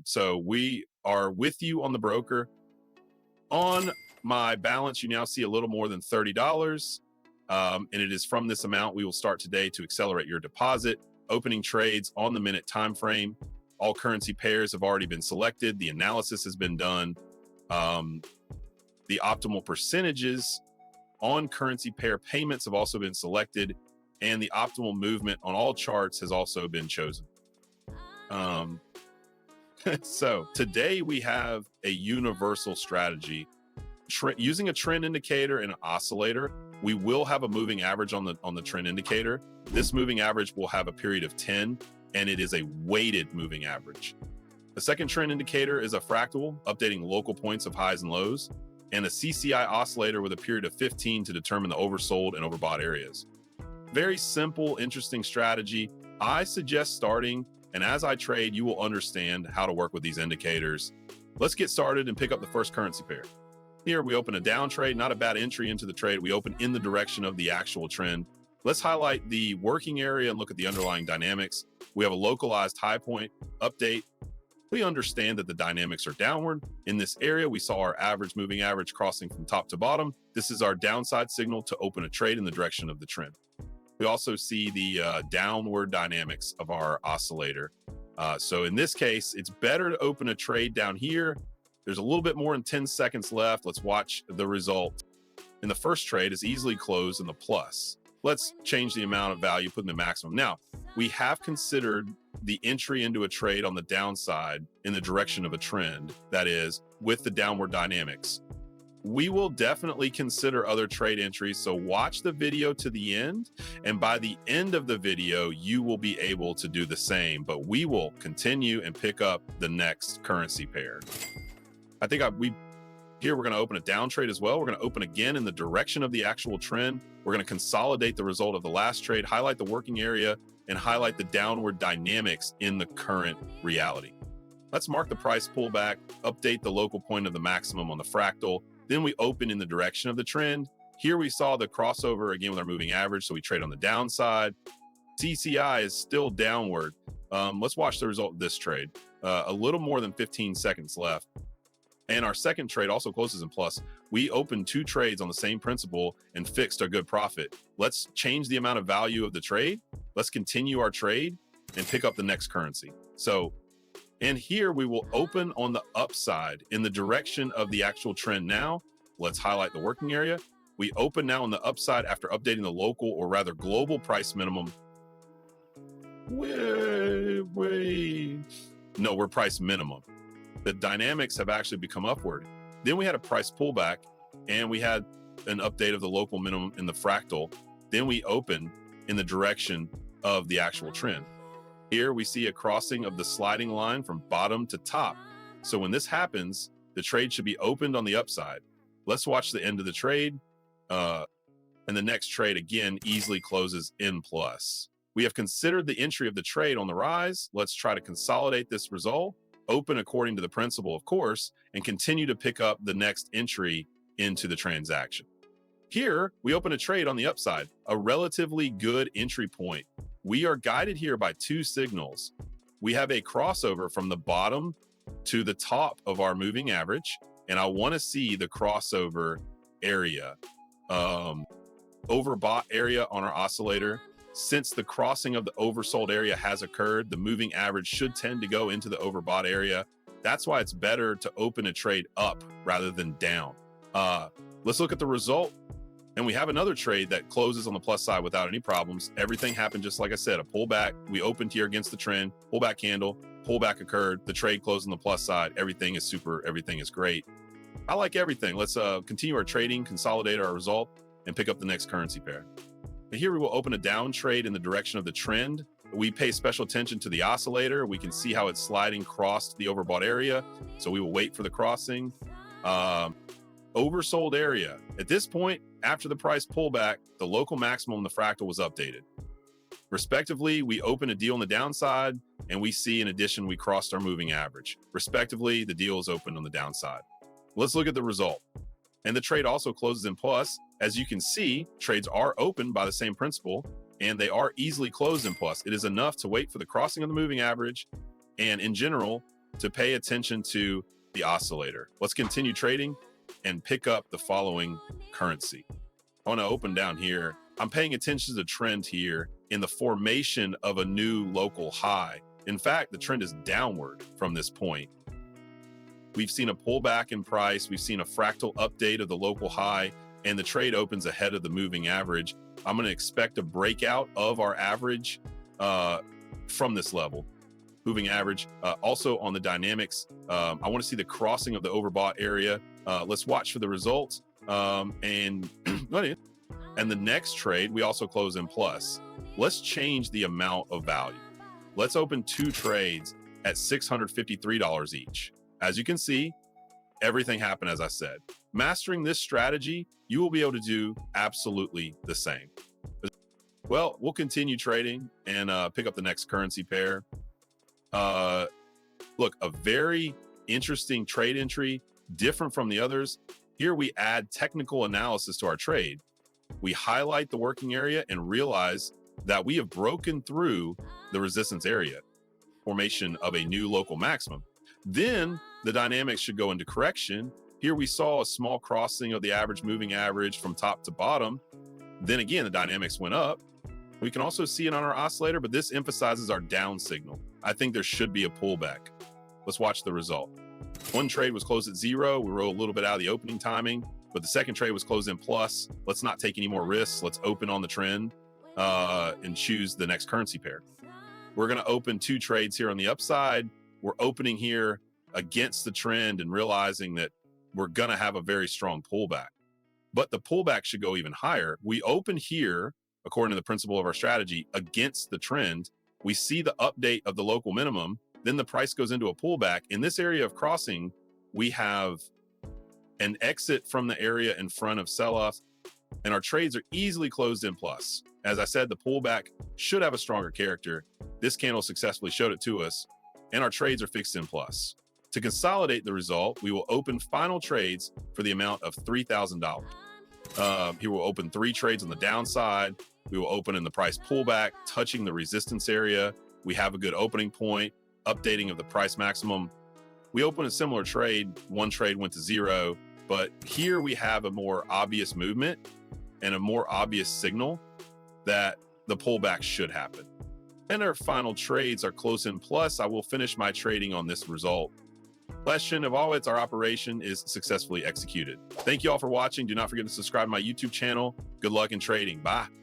So we are with you on the broker. On my balance, you now see a little more than $30. And it is from this amount we will start today to accelerate your deposit. Opening trades on the minute time frame. All currency pairs have already been selected. The analysis has been done. The optimal percentages on currency pair payments have also been selected, and the optimal movement on all charts has also been chosen. So today we have a universal strategy. Using a trend indicator and an oscillator, we will have a moving average on the trend indicator. This moving average will have a period of 10, and it is a weighted moving average. The second trend indicator is a fractal, updating local points of highs and lows, and a CCI oscillator with a period of 15 to determine the oversold and overbought areas. Very simple, interesting strategy. I suggest starting, and as I trade, you will understand how to work with these indicators. Let's get started and pick up the first currency pair. Here we open a down trade, not a bad entry into the trade. We open in the direction of the actual trend. Let's highlight the working area and look at the underlying dynamics. We have a localized high point update. We understand that the dynamics are downward. In this area, we saw our average moving average crossing from top to bottom. This is our downside signal to open a trade in the direction of the trend. We also see the downward dynamics of our oscillator. So in this case, it's better to open a trade down here. There's a little bit more than 10 seconds left. Let's watch the result. In the first trade is easily closed in the plus. Let's change the amount of value, put in the maximum. Now, we have considered the entry into a trade on the downside in the direction of a trend, that is, with the downward dynamics. We will definitely consider other trade entries, so watch the video to the end, and by the end of the video, you will be able to do the same, but we will continue and pick up the next currency pair. I think here we're going to open a down trade as well. We're going to open again in the direction of the actual trend. We're going to consolidate the result of the last trade, highlight the working area, and highlight the downward dynamics in the current reality. Let's mark the price pullback, update the local point of the maximum on the fractal. Then we open in the direction of the trend. Here we saw the crossover again with our moving average, so we trade on the downside. CCI is still downward. Let's watch the result of this trade. A little more than 15 seconds left. And our second trade also closes in plus. We opened two trades on the same principle and fixed a good profit. Let's change the amount of value of the trade. Let's continue our trade and pick up the next currency. So, and here we will open on the upside in the direction of the actual trend now. Let's highlight the working area. We open now on the upside after updating the local, or rather global price minimum. No, we're price minimum. The dynamics have actually become upward. Then we had a price pullback, and we had an update of the local minimum in the fractal. Then we open in the direction of the actual trend. Here we see a crossing of the sliding line from bottom to top. So when this happens, the trade should be opened on the upside. Let's watch the end of the trade. And the next trade again easily closes in plus. We have considered the entry of the trade on the rise. Let's try to consolidate this result, open according to the principle, of course, and continue to pick up the next entry into the transaction. Here, we open a trade on the upside, a relatively good entry point. We are guided here by two signals. We have a crossover from the bottom to the top of our moving average, and I want to see the crossover area, overbought area on our oscillator. Since the crossing of the oversold area has occurred, the moving average should tend to go into the overbought area. That's why it's better to open a trade up rather than down. Let's look at the result. And we have another trade that closes on the plus side without any problems. Everything happened just like I said, a pullback. We opened here against the trend, pullback candle, pullback occurred, the trade closed on the plus side. Everything is super, everything is great. I like everything. Let's continue our trading, consolidate our result, and pick up the next currency pair. And here we will open a down trade in the direction of the trend. We pay special attention to the oscillator. We can see how it's sliding across the overbought area. So we will wait for the crossing. Oversold area. At this point, after the price pullback, the local maximum on the fractal was updated. Respectively, we open a deal on the downside, and we see in addition, we crossed our moving average. Respectively, the deal is opened on the downside. Let's look at the result. And the trade also closes in plus. As you can see, trades are opened by the same principle, and they are easily closed in plus. It is enough to wait for the crossing of the moving average. And in general, to pay attention to the oscillator. Let's continue trading and pick up the following currency. I want to open down here. I'm paying attention to the trend here in the formation of a new local high. In fact, the trend is downward from this point. We've seen a pullback in price. We've seen a fractal update of the local high, and the trade opens ahead of the moving average. I'm going to expect a breakout of our average from this level. Moving average. Also on the dynamics, I want to see the crossing of the overbought area. Let's watch for the results. And the next trade, we also close in plus. Let's change the amount of value. Let's open 2 trades at $653 each. As you can see, everything happened as I said. Mastering this strategy, you will be able to do absolutely the same. Well, we'll continue trading and pick up the next currency pair. Look, a very interesting trade entry, different from the others. Here we add technical analysis to our trade. We highlight the working area and realize that we have broken through the resistance area, formation of a new local maximum. Then the dynamics should go into correction. Here we saw a small crossing of the average moving average from top to bottom. Then again, the dynamics went up. We can also see it on our oscillator, but this emphasizes our down signal. I think there should be a pullback. Let's watch the result. One trade was closed at 0. We rolled a little bit out of the opening timing, but the second trade was closed in plus. Let's not take any more risks. Let's open on the trend and choose the next currency pair. We're going to open 2 trades here on the upside. We're opening here against the trend and realizing that we're going to have a very strong pullback. But the pullback should go even higher. We open here, according to the principle of our strategy, against the trend. We see the update of the local minimum. Then the price goes into a pullback. In this area of crossing, we have an exit from the area in front of sell-offs, and our trades are easily closed in plus. As I said, the pullback should have a stronger character. This candle successfully showed it to us, and our trades are fixed in plus. To consolidate the result, we will open final trades for the amount of $3,000. Here we'll open 3 trades on the downside. We will open in the price pullback, touching the resistance area. We have a good opening point, updating of the price maximum. We open a similar trade. One trade went to 0, but here we have a more obvious movement and a more obvious signal that the pullback should happen. And our final trades are close in plus. I will finish my trading on this result. Question of always, our operation is successfully executed. Thank you all for watching. Do not forget to subscribe to my YouTube channel. Good luck in trading. Bye.